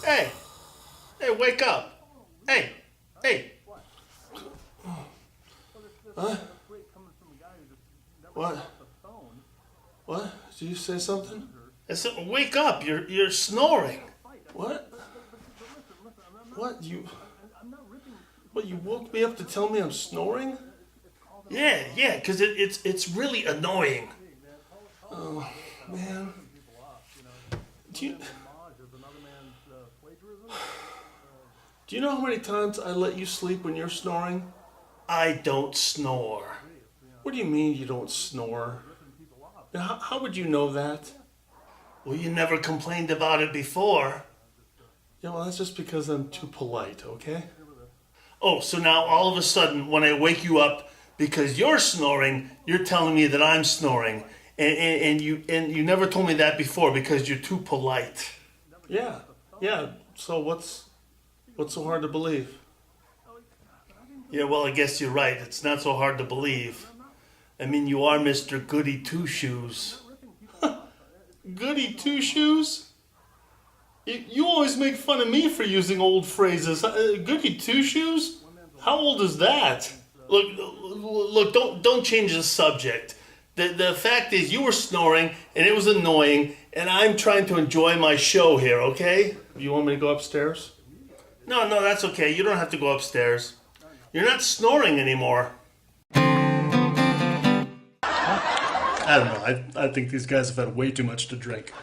Hey, hey, wake up. Hey, hey. Huh? What? What? Did you say something? I said, wake up. You're snoring. What? What? What, you woke me up to tell me I'm snoring? Yeah, because it's really annoying. Oh, man. Do you... Do you know how many times I let you sleep when you're snoring? I don't snore. What do you mean you don't snore? And how would you know that? Well, you never complained about it before. Yeah, well, that's just because I'm too polite, okay? Oh, so now all of a sudden, when I wake you up because you're snoring, you're telling me that I'm snoring, and you never told me that before because you're too polite. Yeah. So what's so hard to believe? Yeah, well, I guess you're right. It's not so hard to believe. I mean, you are Mr. Goody Two Shoes. Goody two shoes? You always make fun of me for using old phrases. Goody two shoes? How old is that? Look, don't change the subject. The fact is, you were snoring, and it was annoying, and I'm trying to enjoy my show here, okay? You want me to go upstairs? No, that's okay. You don't have to go upstairs. You're not snoring anymore. I don't know. I think these guys have had way too much to drink.